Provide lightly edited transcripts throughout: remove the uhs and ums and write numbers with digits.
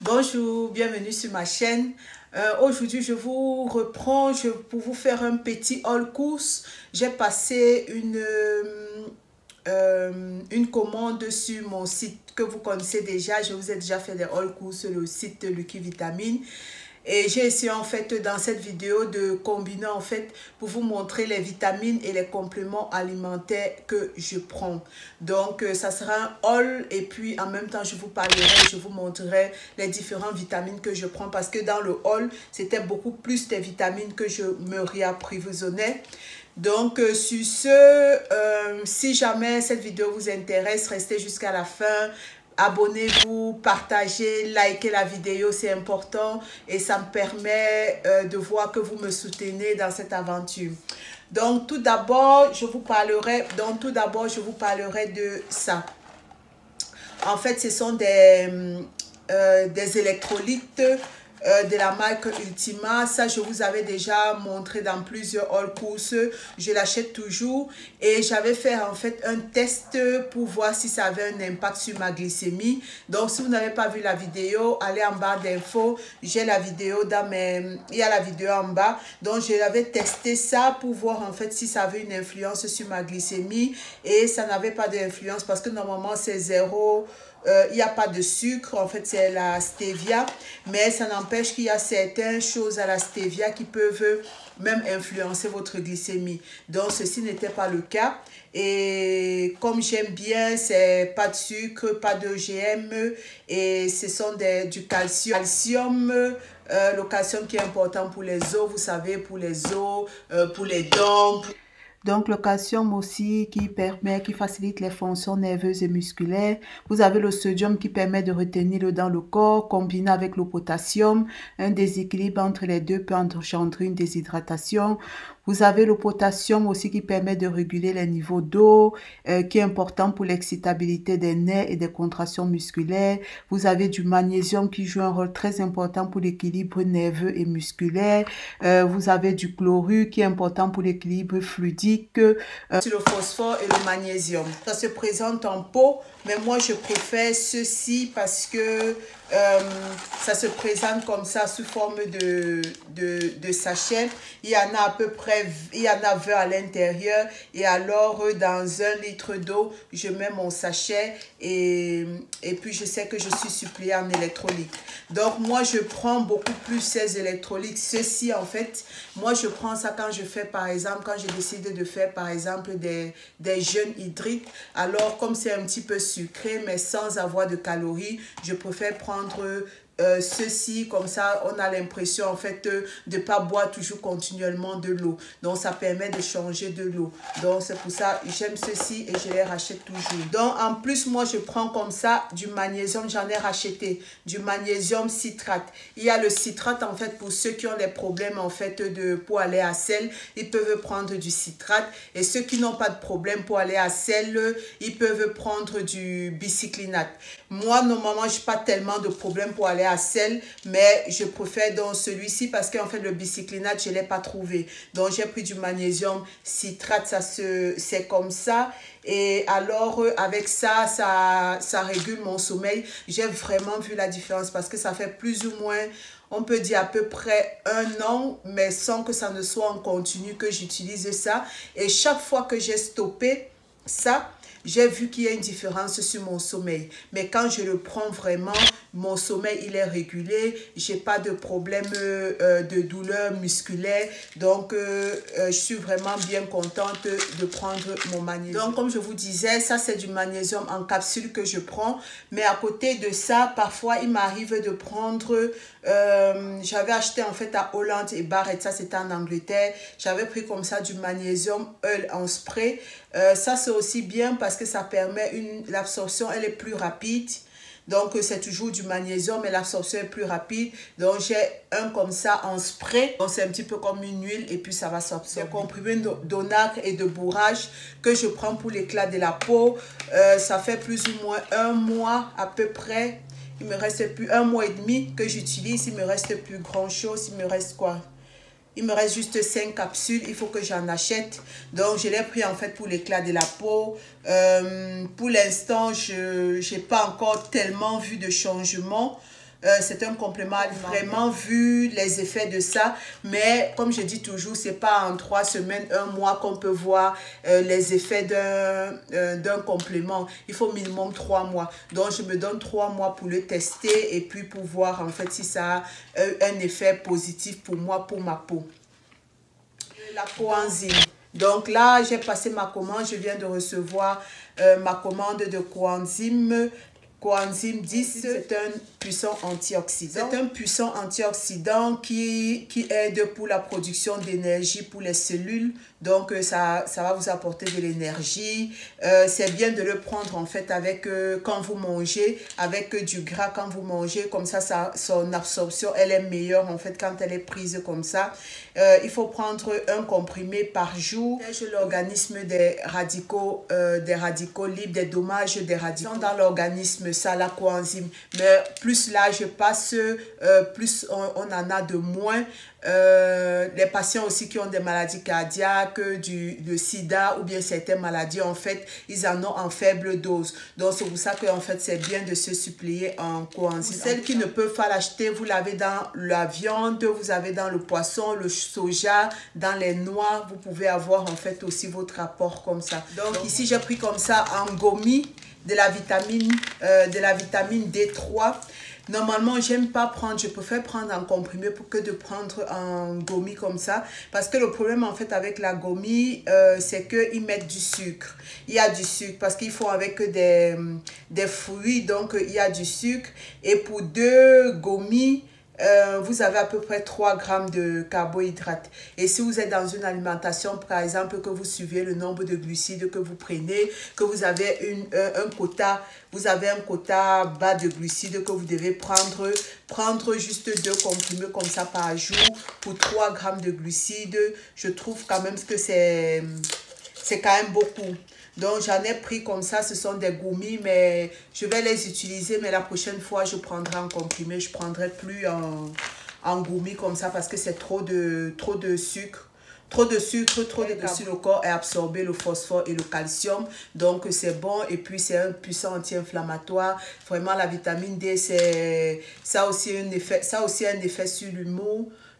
Bonjour, bienvenue sur ma chaîne. Aujourd'hui, je vous reprends pour vous faire un petit haul course. J'ai passé une commande sur mon site que vous connaissez déjà. Je vous ai déjà fait des haul course sur le site Lucky Vitamine. Et j'ai essayé en fait dans cette vidéo de combiner en fait pour vous montrer les vitamines et les compléments alimentaires que je prends. Donc ça sera un haul et puis en même temps je vous parlerai, je vous montrerai les différentes vitamines que je prends parce que dans le haul c'était beaucoup plus des vitamines que je me réapprovissionnais. Donc sur ce, si jamais cette vidéo vous intéresse, restez jusqu'à la fin. Abonnez-vous, partagez, likez la vidéo, c'est important et ça me permet de voir que vous me soutenez dans cette aventure. Donc tout d'abord, je vous parlerai de ça. En fait, ce sont des électrolytes de la marque Ultima. Ça, je vous avais déjà montré dans plusieurs haul courses. Je l'achète toujours et j'avais fait en fait un test pour voir si ça avait un impact sur ma glycémie. Donc, si vous n'avez pas vu la vidéo, allez en barre d'infos. J'ai la vidéo il y a la vidéo en bas. Donc, je l'avais testé ça pour voir en fait si ça avait une influence sur ma glycémie et ça n'avait pas d'influence parce que normalement, c'est zéro. Il n'y a pas de sucre, en fait c'est la stevia, mais ça n'empêche qu'il y a certaines choses à la stevia qui peuvent même influencer votre glycémie. Donc ceci n'était pas le cas et comme j'aime bien, c'est pas de sucre, pas d'OGM et ce sont du calcium. Le calcium qui est important pour les os, vous savez, pour les os, pour les dents. Donc, le calcium aussi qui facilite les fonctions nerveuses et musculaires. Vous avez le sodium qui permet de retenir l'eau dans le corps, combiné avec le potassium. Un déséquilibre entre les deux peut engendrer une déshydratation. Vous avez le potassium aussi qui permet de réguler les niveaux d'eau, qui est important pour l'excitabilité des nerfs et des contractions musculaires. Vous avez du magnésium qui joue un rôle très important pour l'équilibre nerveux et musculaire. Vous avez du chlorure qui est important pour l'équilibre fluidique. Sur le phosphore et le magnésium. Ça se présente en pot, mais moi je préfère ceci parce que ça se présente comme ça sous forme de sachet. Il y en a à peu près, il y en a 20 à l'intérieur et alors dans 1 litre d'eau je mets mon sachet et puis je sais que je suis suppléée en électrolytes. Donc moi je prends beaucoup plus ces électrolytes. Ceci en fait, moi je prends ça quand je fais par exemple, quand je décide de faire par exemple des jeûnes hydriques. Alors comme c'est un petit peu sucré mais sans avoir de calories, je préfère prendre ceci, comme ça on a l'impression en fait de ne pas boire toujours continuellement de l'eau, donc ça permet de changer de l'eau. Donc c'est pour ça j'aime ceci et je les rachète toujours. Donc en plus moi je prends comme ça du magnésium, j'en ai racheté du magnésium citrate. Il y a le citrate en fait pour ceux qui ont des problèmes en fait pour aller à sel, ils peuvent prendre du citrate et ceux qui n'ont pas de problème pour aller à sel, ils peuvent prendre du bicyclinate. Moi normalement je n'ai pas tellement de problème pour aller à sel, mais je préfère donc celui-ci parce qu'en fait le bicyclinate je ne l'ai pas trouvé, donc j'ai pris du magnésium citrate. C'est comme ça et alors avec ça régule mon sommeil. J'ai vraiment vu la différence parce que ça fait plus ou moins, on peut dire à peu près 1 an, mais sans que ça ne soit en continu que j'utilise ça. Et chaque fois que j'ai stoppé ça, j'ai vu qu'il y a une différence sur mon sommeil. Mais quand je le prends vraiment, mon sommeil il est régulé. Je n'ai pas de problème de douleur musculaire. Donc, je suis vraiment bien contente de prendre mon magnésium. Donc, comme je vous disais, ça c'est du magnésium en capsule que je prends. Mais à côté de ça, parfois il m'arrive de prendre... j'avais acheté en fait à Hollande et Barrett, ça c'était en Angleterre. J'avais pris comme ça du magnésium en spray. Ça c'est aussi bien parce que ça permet l'absorption, elle est plus rapide. Donc c'est toujours du magnésium mais l'absorption est plus rapide. Donc j'ai un comme ça en spray. Donc c'est un petit peu comme une huile et puis ça va s'absorber. Des comprimés d'onacre et de bourrage que je prends pour l'éclat de la peau. Ça fait plus ou moins 1 mois à peu près. Il me reste plus 1 mois et demi que j'utilise. Il me reste plus grand chose. Il me reste quoi? Il me reste juste 5 capsules. Il faut que j'en achète. Donc, je l'ai pris en fait pour l'éclat de la peau. Pour l'instant, je n'ai pas encore tellement vu de changement. C'est un complément vraiment vu les effets de ça. Mais comme je dis toujours, c'est pas en 3 semaines, 1 mois qu'on peut voir les effets d'un complément. Il faut minimum 3 mois. Donc, je me donne 3 mois pour le tester et puis pour voir en fait si ça a un effet positif pour moi, pour ma peau. La coenzyme. Donc là, j'ai passé ma commande. Je viens de recevoir ma commande de coenzyme. Coenzyme 10, c'est un puissant antioxydant. C'est un puissant antioxydant qui aide pour la production d'énergie pour les cellules. Donc, ça va vous apporter de l'énergie. C'est bien de le prendre en fait avec quand vous mangez, avec du gras quand vous mangez. Comme ça, son absorption, elle est meilleure en fait quand elle est prise comme ça. Il faut prendre un comprimé par jour. L'organisme des radicaux libres, des dommages des radicaux dans l'organisme, ça, la coenzyme. Mais plus l'âge passe, plus on en a de moins. Les patients aussi qui ont des maladies cardiaques, le sida ou bien certaines maladies, en fait, ils en ont en faible dose. Donc, c'est pour ça que en fait, c'est bien de se suppléer en coenzyme. Celles qui ne peuvent pas l'acheter, vous l'avez dans la viande, vous avez dans le poisson, le soja, dans les noix. Vous pouvez avoir en fait aussi votre apport comme ça. Donc, ici, j'ai pris comme ça en gommi de la vitamine D3. Normalement, j'aime pas prendre, je préfère prendre en comprimé pour que de prendre en gommi comme ça. Parce que le problème en fait avec la gommi, c'est qu'ils mettent du sucre. Il y a du sucre parce qu'ils font avec des fruits, donc il y a du sucre. Et pour 2 gommis, vous avez à peu près 3 grammes de carbohydrates. Et si vous êtes dans une alimentation, par exemple, que vous suivez le nombre de glucides que vous prenez, que vous avez un quota bas de glucides que vous devez prendre juste 2 comprimés comme ça par jour pour 3 grammes de glucides, je trouve quand même que c'est quand même beaucoup. Donc, j'en ai pris comme ça, ce sont des gommis, mais je vais les utiliser. Mais la prochaine fois, je prendrai en comprimé, je ne prendrai plus en gommis comme ça parce que c'est trop de sucre. Trop de sucre, trop de sucre, le corps est absorbé le phosphore et le calcium. Donc, c'est bon. Et puis, c'est un puissant anti-inflammatoire. Vraiment, la vitamine D, ça a aussi un effet sur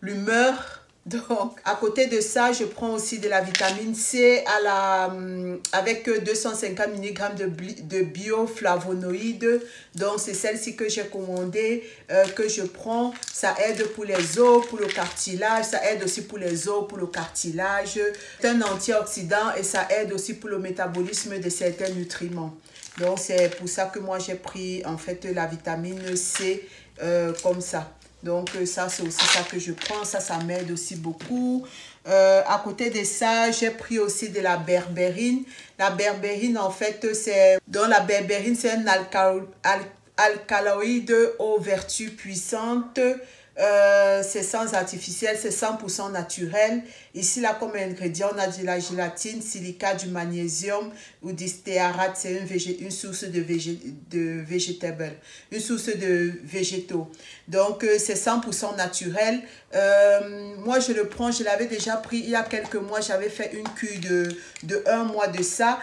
l'humeur. Donc, à côté de ça, je prends aussi de la vitamine C avec 250 mg de bioflavonoïdes. Donc, c'est celle-ci que j'ai commandée, que je prends. Ça aide pour les os, pour le cartilage. Ça aide aussi pour les os, pour le cartilage. C'est un antioxydant et ça aide aussi pour le métabolisme de certains nutriments. Donc, c'est pour ça que moi, j'ai pris en fait la vitamine C comme ça. Donc, ça, c'est aussi ça que je prends. Ça m'aide aussi beaucoup. À côté de ça, j'ai pris aussi de la berbérine. La berbérine, en fait, c'est un alcaloïde aux vertus puissantes. C'est sans artificiel, c'est 100% naturel. Ici, là, comme ingrédient, on a de la gélatine, silicate, du magnésium ou du stéarate. C'est une source de végétable, une source de végétaux. Donc, c'est 100% naturel. Moi, je le prends, je l'avais déjà pris il y a quelques mois. J'avais fait une cure de 1 mois de ça.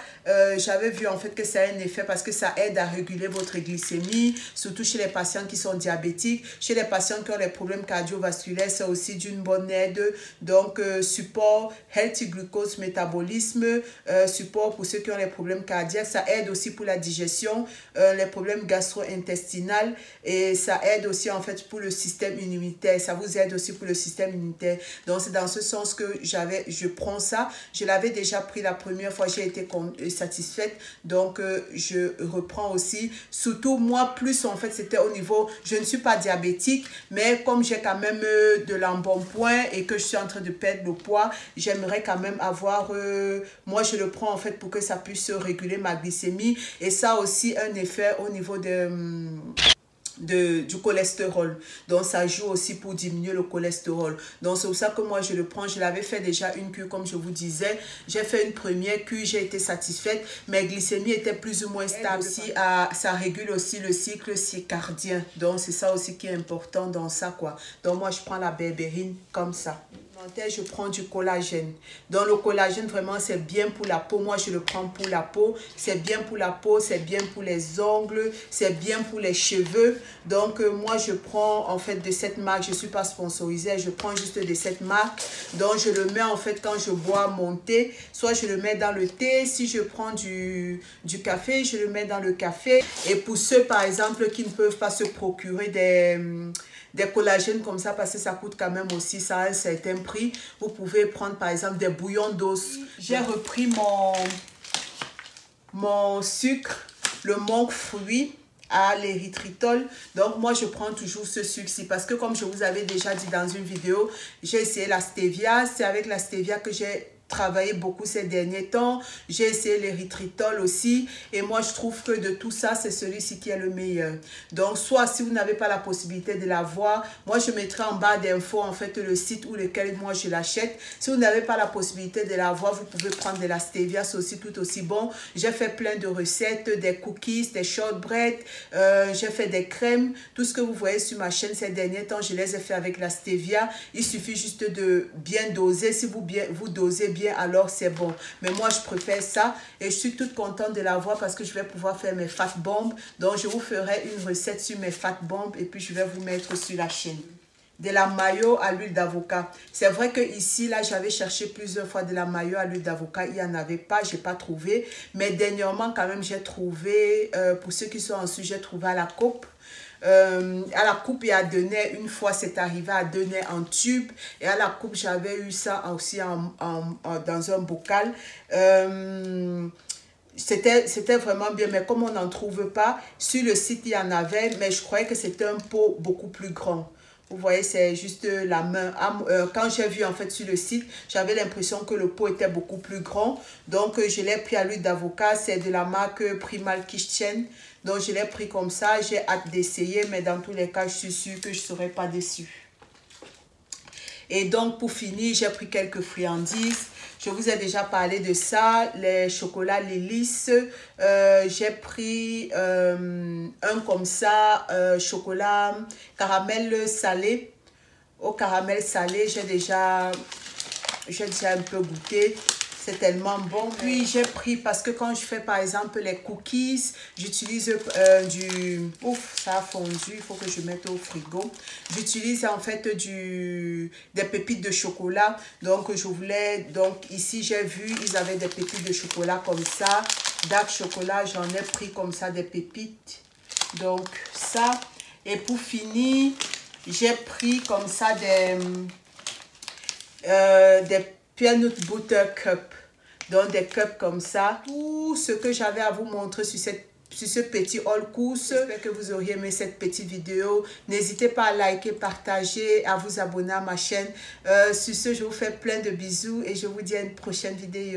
J'avais vu en fait que ça a un effet parce que ça aide à réguler votre glycémie, surtout chez les patients qui sont diabétiques. Chez les patients qui ont les problèmes cardiovasculaires, c'est aussi d'une bonne aide. Donc, support, healthy glucose métabolisme, support pour ceux qui ont les problèmes cardiaques. Ça aide aussi pour la digestion, les problèmes gastro-intestinaux et ça aide aussi en fait pour le système immunitaire. Ça vous aide aussi pour le système immunitaire. Donc, c'est dans ce sens que je prends ça. Je l'avais déjà pris la première fois, j'ai été satisfaite. Donc, je reprends aussi. Surtout, moi, plus en fait, c'était au niveau, je ne suis pas diabétique, mais comme j'ai quand même de l'embonpoint et que je suis en train de perdre le poids, j'aimerais quand même avoir, moi, je le prends en fait pour que ça puisse réguler ma glycémie. Et ça aussi, un effet au niveau du cholestérol. Donc, ça joue aussi pour diminuer le cholestérol. Donc, c'est pour ça que moi, je le prends. Je l'avais fait déjà une cure, comme je vous disais. J'ai fait une première cure, j'ai été satisfaite. Mes glycémies étaient plus ou moins stables. Ça régule aussi le cycle circadien. Donc, c'est ça aussi qui est important dans ça, quoi. Donc, moi, je prends la berbérine comme ça. Je prends du collagène. Donc le collagène vraiment c'est bien pour la peau. Moi je le prends pour la peau. C'est bien pour la peau, c'est bien pour les ongles, c'est bien pour les cheveux. Donc moi je prends en fait de cette marque. Je ne suis pas sponsorisée, je prends juste de cette marque. Donc je le mets en fait quand je bois mon thé. Soit je le mets dans le thé. Si je prends du café, je le mets dans le café. Et pour ceux par exemple qui ne peuvent pas se procurer des collagènes comme ça parce que ça coûte quand même aussi ça a un certain prix. Vous pouvez prendre par exemple des bouillons d'os. J'ai repris mon sucre, le monk fruit à l'érythritol. Donc moi je prends toujours ce sucre-ci parce que comme je vous avais déjà dit dans une vidéo, j'ai essayé la stevia. C'est avec la stevia que j'ai travaillé beaucoup ces derniers temps. J'ai essayé l'érythritol aussi et moi je trouve que de tout ça c'est celui-ci qui est le meilleur. Donc soit si vous n'avez pas la possibilité de l'avoir, moi je mettrai en bas d'infos en fait le site où lequel moi je l'achète. Si vous n'avez pas la possibilité de l'avoir, vous pouvez prendre de la stevia, c'est aussi tout aussi bon. J'ai fait plein de recettes, des cookies, des shortbread, j'ai fait des crèmes, tout ce que vous voyez sur ma chaîne ces derniers temps, je les ai fait avec la stevia. Il suffit juste de bien doser. Si vous dosez bien, alors c'est bon. Mais moi je préfère ça et je suis toute contente de l'avoir parce que je vais pouvoir faire mes fat bombs. Donc je vous ferai une recette sur mes fat bombs et puis je vais vous mettre sur la chaîne. De la mayo à l'huile d'avocat. C'est vrai que ici là j'avais cherché plusieurs fois de la mayo à l'huile d'avocat, il n'y en avait pas, j'ai pas trouvé. Mais dernièrement quand même j'ai trouvé, pour ceux qui sont en Suisse, j'ai trouvé à la coupe. À la coupe et à Denay, une fois c'est arrivé à Denay en tube et à la coupe j'avais eu ça aussi dans un bocal. C'était vraiment bien, mais comme on n'en trouve pas, sur le site il y en avait, mais je croyais que c'était un pot beaucoup plus grand. Vous voyez, c'est juste la main. Quand j'ai vu en fait sur le site, j'avais l'impression que le pot était beaucoup plus grand. Donc, je l'ai pris à l'huile d'avocat. C'est de la marque Primal Kitchen. Donc, je l'ai pris comme ça. J'ai hâte d'essayer, mais dans tous les cas, je suis sûre que je ne serai pas déçue. Et donc, pour finir, j'ai pris quelques friandises. Je vous ai déjà parlé de ça, les chocolats Lélis. J'ai pris un comme ça, chocolat caramel salé. Au caramel salé, j'ai déjà un peu goûté. C'est tellement bon. Puis j'ai pris, parce que quand je fais par exemple les cookies, j'utilise du... Ouf, ça a fondu, il faut que je mette au frigo. J'utilise en fait des pépites de chocolat. Donc je voulais, donc ici j'ai vu, ils avaient des pépites de chocolat comme ça. Dark chocolat, j'en ai pris comme ça des pépites. Donc ça. Et pour finir, j'ai pris comme ça des peanut butter cup, donc des cups comme ça. Tout ce que j'avais à vous montrer sur ce petit haul course. J'espère que vous auriez aimé cette petite vidéo. N'hésitez pas à liker, partager, à vous abonner à ma chaîne. Sur ce, je vous fais plein de bisous et je vous dis à une prochaine vidéo.